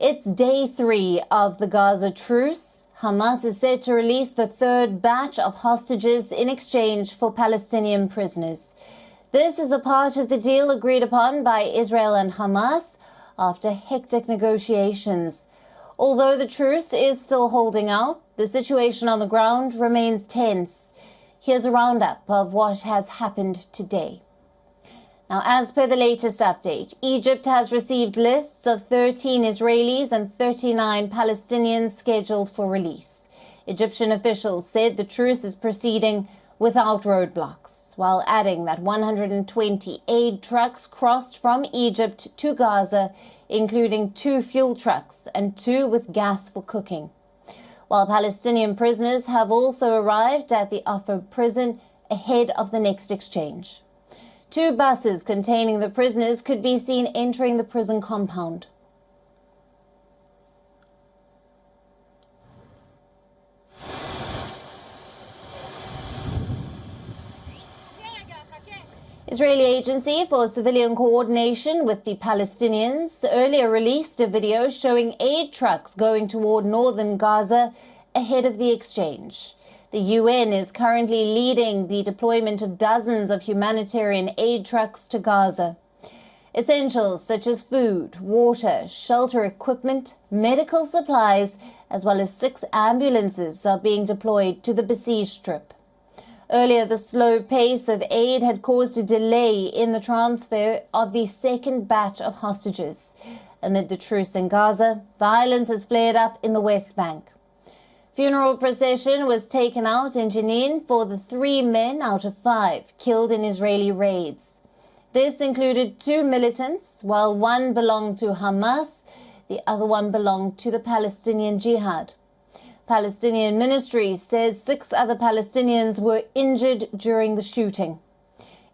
It's day 3 of the Gaza truce. Hamas is set to release the third batch of hostages in exchange for Palestinian prisoners. This is a part of the deal agreed upon by Israel and Hamas after hectic negotiations. Although the truce is still holding out, the situation on the ground remains tense. Here's a roundup of what has happened today. Now, as per the latest update, Egypt has received lists of 13 Israelis and 39 Palestinians scheduled for release. Egyptian officials said the truce is proceeding without roadblocks, while adding that 120 aid trucks crossed from Egypt to Gaza, including 2 fuel trucks and 2 with gas for cooking. While Palestinian prisoners have also arrived at the Afar prison ahead of the next exchange. 2 buses containing the prisoners could be seen entering the prison compound. Israeli Agency for Civilian Coordination with the Palestinians earlier released a video showing aid trucks going toward northern Gaza ahead of the exchange. The UN is currently leading the deployment of dozens of humanitarian aid trucks to Gaza. Essentials such as food, water, shelter equipment, medical supplies, as well as 6 ambulances are being deployed to the besieged strip. Earlier, the slow pace of aid had caused a delay in the transfer of the second batch of hostages. Amid the truce in Gaza, violence has flared up in the West Bank. Funeral procession was taken out in Jenin for the 3 men out of 5 killed in Israeli raids. This included 2 militants, while 1 belonged to Hamas, the other one belonged to the Palestinian Jihad. Palestinian ministry says 6 other Palestinians were injured during the shooting.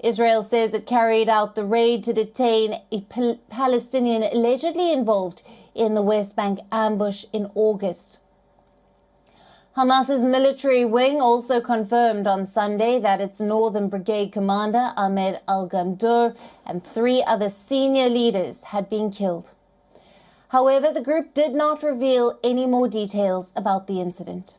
Israel says it carried out the raid to detain a Palestinian allegedly involved in the West Bank ambush in August. Hamas's military wing also confirmed on Sunday that its Northern Brigade commander, Ahmed al-Gandour, and 3 other senior leaders had been killed. However, the group did not reveal any more details about the incident.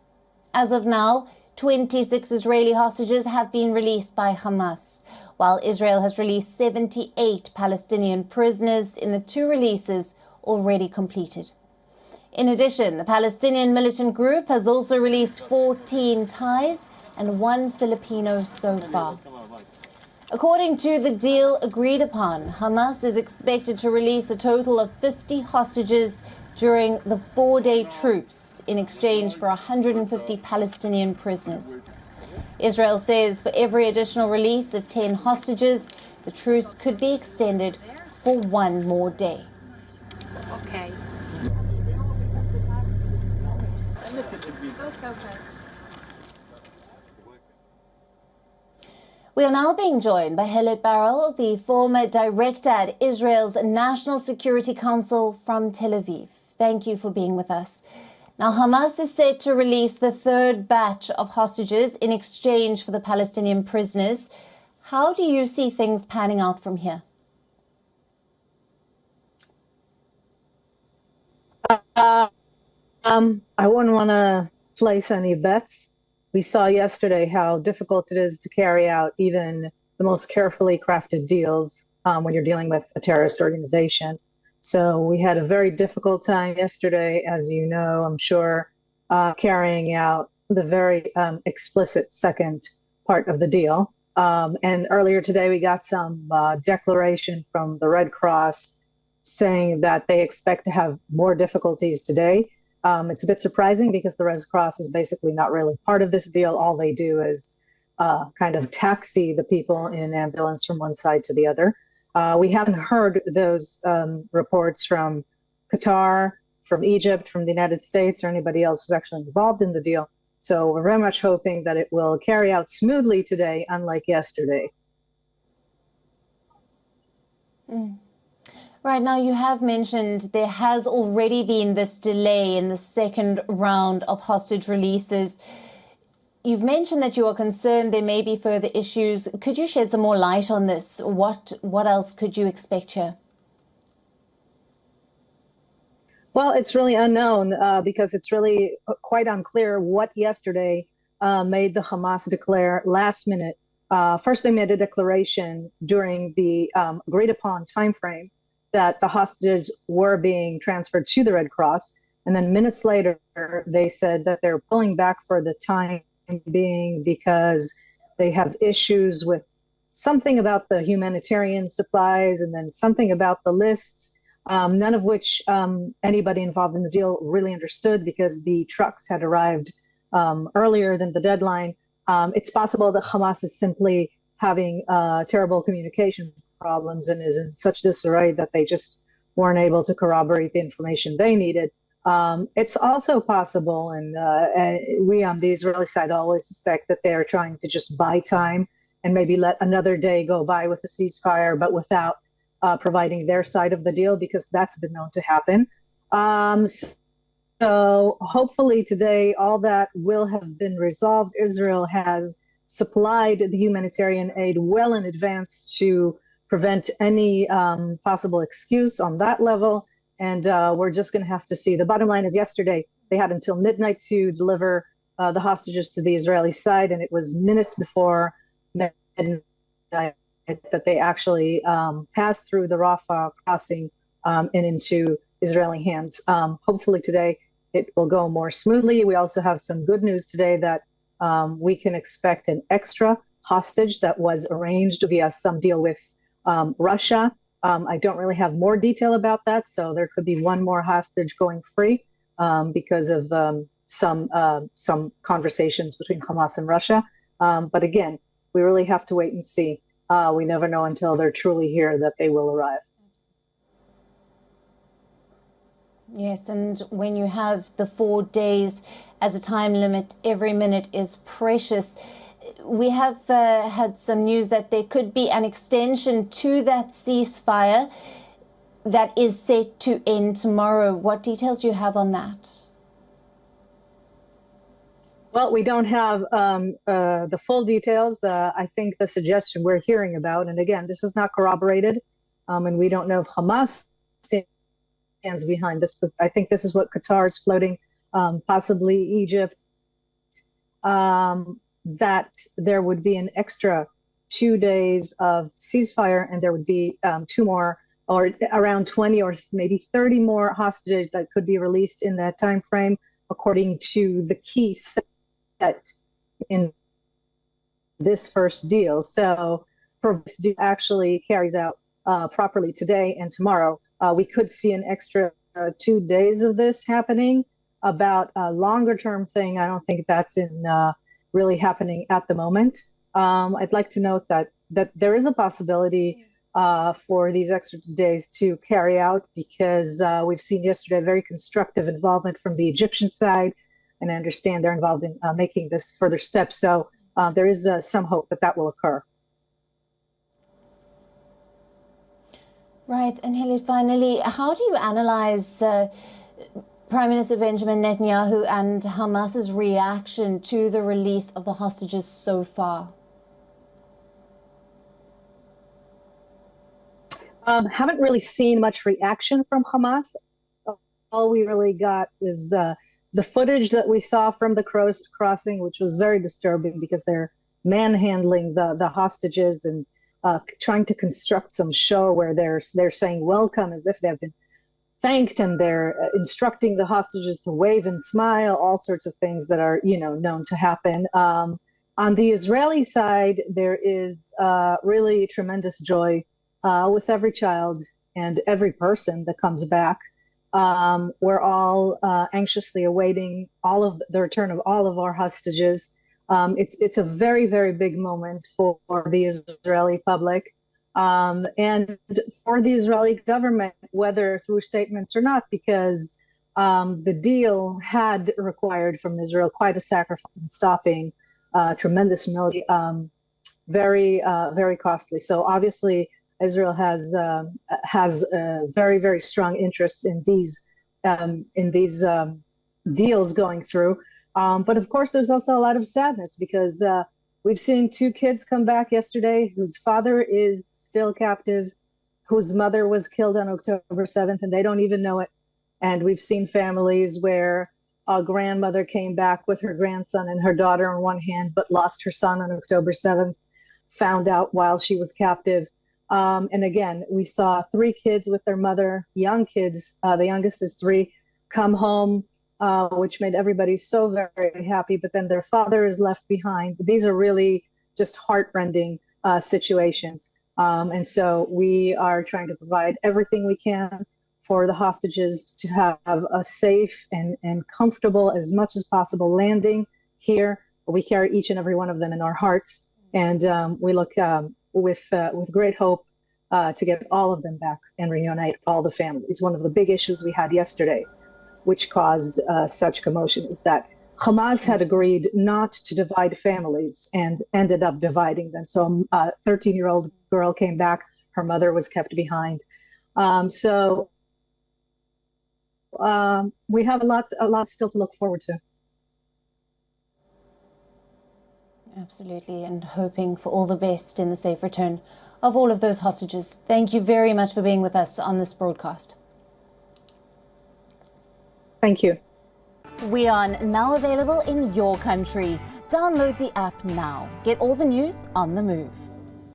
As of now, 26 Israeli hostages have been released by Hamas, while Israel has released 78 Palestinian prisoners in the 2 releases already completed. In addition, the Palestinian militant group has also released 14 Thais and 1 Filipino so far. According to the deal agreed upon, Hamas is expected to release a total of 50 hostages during the 4-day truce in exchange for 150 Palestinian prisoners. Israel says for every additional release of 10 hostages, the truce could be extended for 1 more day. Okay. We are now being joined by Helet Barel, the former director at Israel's National Security Council from Tel Aviv. Thank you for being with us. Now, Hamas is set to release the 3rd batch of hostages in exchange for the Palestinian prisoners. How do you see things panning out from here? I wouldn't want to place any bets. We saw yesterday how difficult it is to carry out even the most carefully crafted deals when you're dealing with a terrorist organization. So we had a very difficult time yesterday, as you know, I'm sure, carrying out the very explicit second part of the deal. And earlier today, we got some declaration from the Red Cross saying that they expect to have more difficulties today. It's a bit surprising because the Red Cross is basically not really part of this deal. All they do is kind of taxi the people in an ambulance from one side to the other. We haven't heard those reports from Qatar, from Egypt, from the United States, or anybody else who's actually involved in the deal. So we're very much hoping that it will carry out smoothly today, unlike yesterday. Right, now you have mentioned there has already been this delay in the second round of hostage releases. You've mentioned that you are concerned there may be further issues. Could you shed some more light on this? What else could you expect here? Well, it's really unknown because it's really quite unclear what yesterday made the Hamas declare last minute. First, they made a declaration during the agreed upon time frame that the hostages were being transferred to the Red Cross. And then minutes later, they said that they're pulling back for the time being because they have issues with something about the humanitarian supplies and then something about the lists, none of which anybody involved in the deal really understood because the trucks had arrived earlier than the deadline. It's possible that Hamas is simply having terrible communication problems and is in such disarray that they just weren't able to corroborate the information they needed. It's also possible, and we on the Israeli side always suspect that they're trying to just buy time and maybe let another day go by with a ceasefire, but without providing their side of the deal, because that's been known to happen. So hopefully today all that will have been resolved. Israel has supplied the humanitarian aid well in advance to prevent any possible excuse on that level. And we're just going to have to see. The bottom line is yesterday they had until midnight to deliver the hostages to the Israeli side, and it was minutes before midnight that they actually passed through the Rafah crossing and into Israeli hands. Hopefully today it will go more smoothly. We also have some good news today that we can expect an extra hostage that was arranged via some deal with Russia. I don't really have more detail about that, so there could be one more hostage going free because of some conversations between Hamas and Russia. But again, we really have to wait and see. We never know until they're truly here that they will arrive. Yes, and when you have the 4 days as a time limit, every minute is precious. We have had some news that there could be an extension to that ceasefire that is set to end tomorrow. What details do you have on that? Well, we don't have the full details. I think the suggestion we're hearing about, and again, this is not corroborated, and we don't know if Hamas stands behind this, but I think this is what Qatar is floating, possibly Egypt, that there would be an extra 2 days of ceasefire, and there would be 2 more, or around 20 or maybe 30 more hostages that could be released in that time frame, according to the key set in this first deal. So, if this deal actually carries out properly today and tomorrow, we could see an extra 2 days of this happening. About a longer term thing, I don't think that's in really happening at the moment. I'd like to note that there is a possibility for these extra days to carry out, because we've seen yesterday very constructive involvement from the Egyptian side, and I understand they're involved in making this further step. So there is some hope that that will occur. Right, and Heli, finally, how do you analyze Prime Minister Benjamin Netanyahu and Hamas's reaction to the release of the hostages so far? Haven't really seen much reaction from Hamas. All we really got is the footage that we saw from the crossing, which was very disturbing because they're manhandling the hostages and trying to construct some show where they're saying welcome as if they've been thanked, and they're instructing the hostages to wave and smile, all sorts of things that are, known to happen. On the Israeli side, there is really tremendous joy with every child and every person that comes back. We're all anxiously awaiting the return of all of our hostages. It's a very, very big moment for the Israeli public. And for the Israeli government, whether through statements or not, because the deal had required from Israel quite a sacrifice in stopping tremendous military, very costly. So obviously, Israel has very, very strong interests in these deals going through. But of course, there's also a lot of sadness because we've seen 2 kids come back yesterday whose father is still captive, whose mother was killed on October 7th, and they don't even know it. And we've seen families where a grandmother came back with her grandson and her daughter in one hand, but lost her son on October 7th, found out while she was captive. And again, we saw 3 kids with their mother, young kids, the youngest is 3, come home, which made everybody so very happy, but then their father is left behind. These are really just heartrending situations. And so we are trying to provide everything we can for the hostages to have a safe and comfortable, as much as possible, landing here. We carry each and every one of them in our hearts, and we look with great hope to get all of them back and reunite all the families. One of the big issues we had yesterday, which caused such commotion, is that Hamas had agreed not to divide families and ended up dividing them. So a 13-year-old girl came back, her mother was kept behind. We have a lot still to look forward to. Absolutely, and hoping for all the best in the safe return of all of those hostages. Thank you very much for being with us on this broadcast. Thank you. WION, now available in your country. Download the app now. Get all the news on the move.